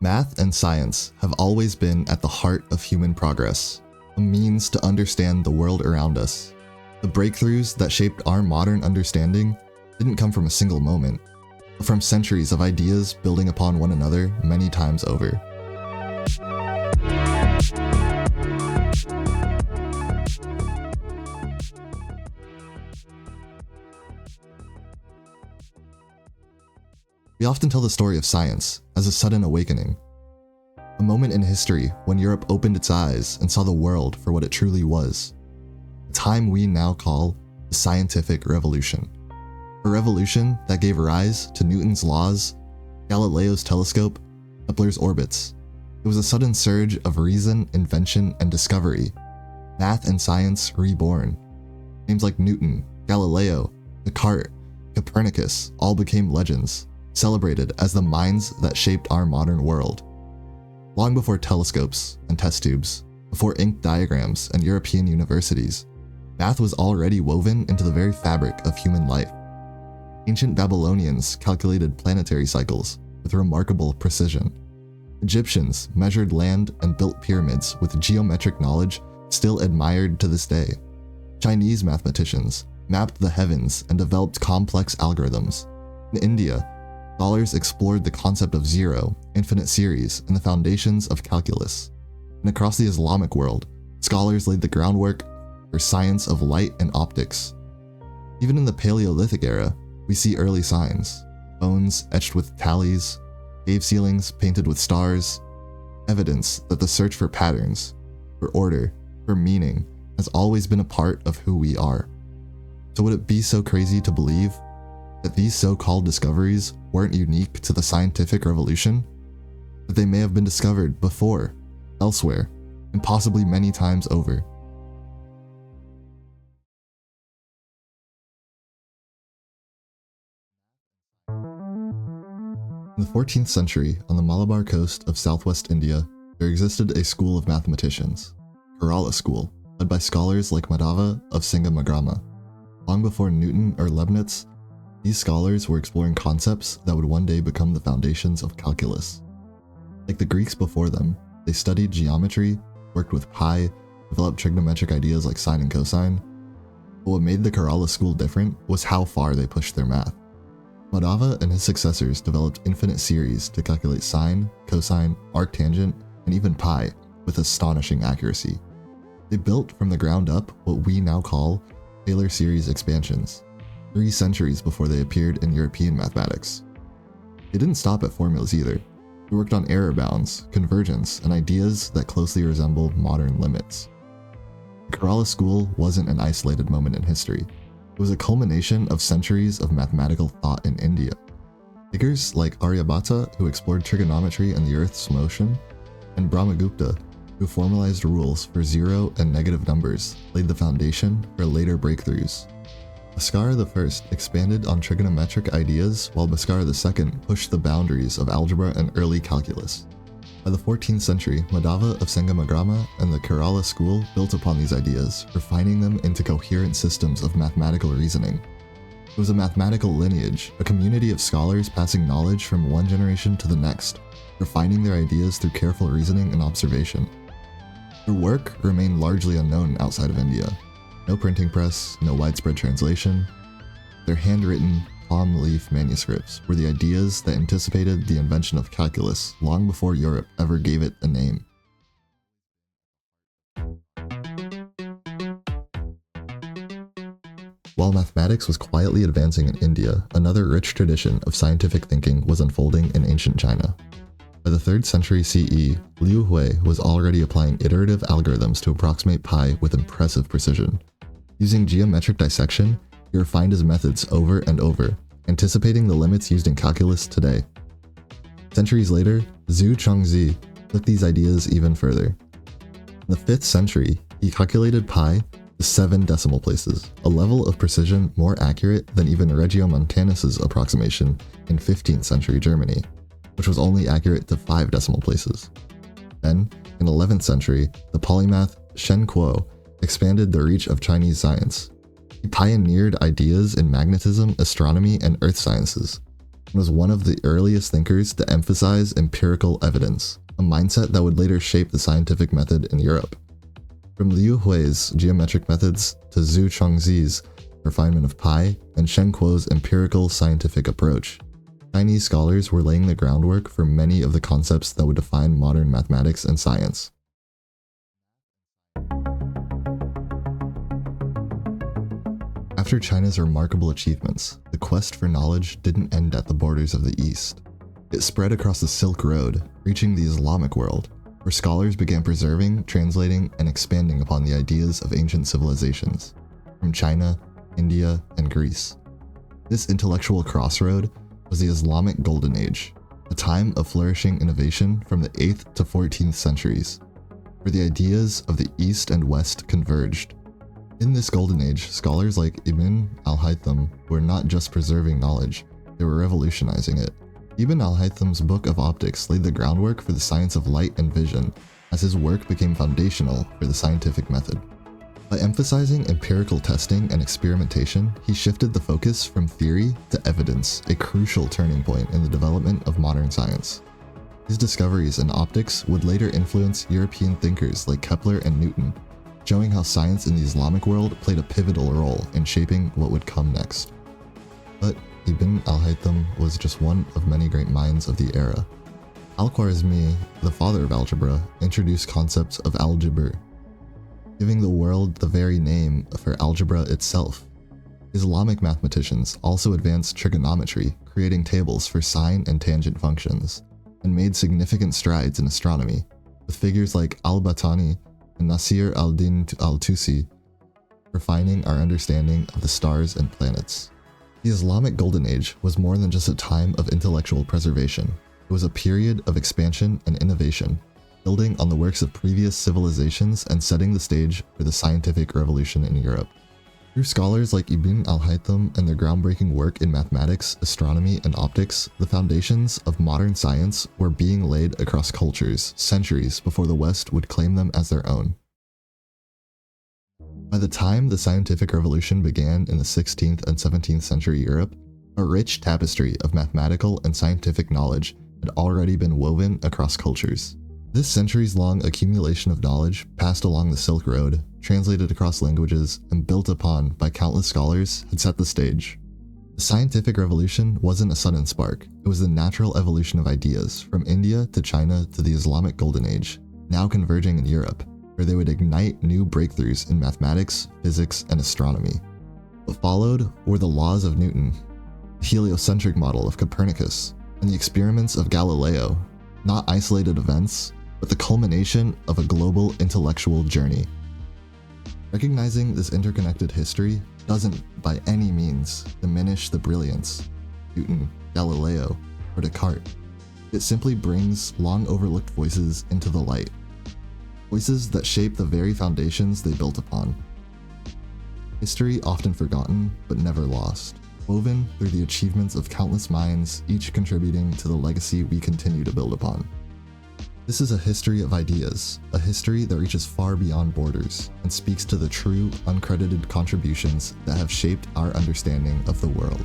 Math and science have always been at the heart of human progress, a means to understand the world around us. The breakthroughs that shaped our modern understanding didn't come from a single moment, but from centuries of ideas building upon one another many times over. We often tell the story of science as a sudden awakening, a moment in history when Europe opened its eyes and saw the world for what it truly was, a time we now call the scientific revolution. A revolution that gave rise to Newton's laws, Galileo's telescope, Kepler's orbits. It was a sudden surge of reason, invention, and discovery, math and science reborn. Names like Newton, Galileo, Descartes, Copernicus all became legends, celebrated as the minds that shaped our modern world. Long before telescopes and test tubes, before ink diagrams and European universities, math was already woven into the very fabric of human life. Ancient Babylonians calculated planetary cycles with remarkable precision. Egyptians measured land and built pyramids with geometric knowledge still admired to this day. Chinese mathematicians mapped the heavens and developed complex algorithms. In India, scholars explored the concept of zero, infinite series, and the foundations of calculus. And across the Islamic world, scholars laid the groundwork for science of light and optics. Even in the Paleolithic era, we see early signs: bones etched with tallies, cave ceilings painted with stars, evidence that the search for patterns, for order, for meaning has always been a part of who we are. So would it be so crazy to believe that these so-called discoveries weren't unique to the scientific revolution? That they may have been discovered before, elsewhere, and possibly many times over. In the 14th century, on the Malabar coast of southwest India, there existed a school of mathematicians, Kerala school, led by scholars like Madhava of Singamagrama. Long before Newton or Leibniz, these scholars were exploring concepts that would one day become the foundations of calculus. Like the Greeks before them, they studied geometry, worked with pi, developed trigonometric ideas like sine and cosine. But what made the Kerala school different was how far they pushed their math. Madhava and his successors developed infinite series to calculate sine, cosine, arctangent, and even pi with astonishing accuracy. They built from the ground up what we now call Taylor series expansions, 3 centuries before they appeared in European mathematics. They didn't stop at formulas either. They worked on error bounds, convergence, and ideas that closely resembled modern limits. The Kerala school wasn't an isolated moment in history. It was a culmination of centuries of mathematical thought in India. Figures like Aryabhata, who explored trigonometry and the Earth's motion, and Brahmagupta, who formalized rules for zero and negative numbers, laid the foundation for later breakthroughs. Bhaskara I expanded on trigonometric ideas, while Bhaskara II pushed the boundaries of algebra and early calculus. By the 14th century, Madhava of Sangamagrama and the Kerala school built upon these ideas, refining them into coherent systems of mathematical reasoning. It was a mathematical lineage, a community of scholars passing knowledge from one generation to the next, refining their ideas through careful reasoning and observation. Their work remained largely unknown outside of India. No printing press, no widespread translation. Their handwritten, palm leaf manuscripts were the ideas that anticipated the invention of calculus long before Europe ever gave it a name. While mathematics was quietly advancing in India, another rich tradition of scientific thinking was unfolding in ancient China. By the 3rd century CE, Liu Hui was already applying iterative algorithms to approximate pi with impressive precision. Using geometric dissection, he refined his methods over and over, anticipating the limits used in calculus today. Centuries later, Zhu Chongzhi took these ideas even further. In the 5th century, he calculated pi to 7 decimal places, a level of precision more accurate than even Regiomontanus's approximation in 15th century Germany, which was only accurate to 5 decimal places. Then, in 11th century, the polymath Shen Kuo expanded the reach of Chinese science. He pioneered ideas in magnetism, astronomy, and earth sciences. and was one of the earliest thinkers to emphasize empirical evidence, a mindset that would later shape the scientific method in Europe. From Liu Hui's geometric methods to Zhu Chongzi's refinement of pi and Shen Kuo's empirical scientific approach, Chinese scholars were laying the groundwork for many of the concepts that would define modern mathematics and science. After China's remarkable achievements, the quest for knowledge didn't end at the borders of the East. It spread across the Silk Road, reaching the Islamic world, where scholars began preserving, translating, and expanding upon the ideas of ancient civilizations, from China, India, and Greece. This intellectual crossroad was the Islamic Golden Age, a time of flourishing innovation from the 8th to 14th centuries, where the ideas of the East and West converged. In this Golden Age, scholars like Ibn al-Haytham were not just preserving knowledge, they were revolutionizing it. Ibn al-Haytham's Book of Optics laid the groundwork for the science of light and vision, as his work became foundational for the scientific method. By emphasizing empirical testing and experimentation, he shifted the focus from theory to evidence, a crucial turning point in the development of modern science. His discoveries in optics would later influence European thinkers like Kepler and Newton, showing how science in the Islamic world played a pivotal role in shaping what would come next. But Ibn al-Haytham was just one of many great minds of the era. Al-Khwarizmi, the father of algebra, introduced concepts of algebra, giving the world the very name for algebra itself. Islamic mathematicians also advanced trigonometry, creating tables for sine and tangent functions, and made significant strides in astronomy, with figures like al-Battani and Nasir al-Din al-Tusi refining our understanding of the stars and planets. The Islamic Golden Age was more than just a time of intellectual preservation. It was a period of expansion and innovation, building on the works of previous civilizations and setting the stage for the scientific revolution in Europe. Through scholars like Ibn al-Haytham and their groundbreaking work in mathematics, astronomy, and optics, the foundations of modern science were being laid across cultures, centuries before the West would claim them as their own. By the time the scientific revolution began in the 16th and 17th century Europe, a rich tapestry of mathematical and scientific knowledge had already been woven across cultures. This centuries-long accumulation of knowledge passed along the Silk Road, translated across languages, and built upon by countless scholars had set the stage. The scientific revolution wasn't a sudden spark, it was the natural evolution of ideas from India to China to the Islamic Golden Age, now converging in Europe, where they would ignite new breakthroughs in mathematics, physics, and astronomy. What followed were the laws of Newton, the heliocentric model of Copernicus, and the experiments of Galileo, not isolated events, but the culmination of a global intellectual journey. Recognizing this interconnected history doesn't by any means diminish the brilliance of Newton, Galileo, or Descartes. It simply brings long overlooked voices into the light. Voices that shape the very foundations they built upon. History often forgotten, but never lost, woven through the achievements of countless minds, each contributing to the legacy we continue to build upon. This is a history of ideas, a history that reaches far beyond borders, and speaks to the true, uncredited contributions that have shaped our understanding of the world.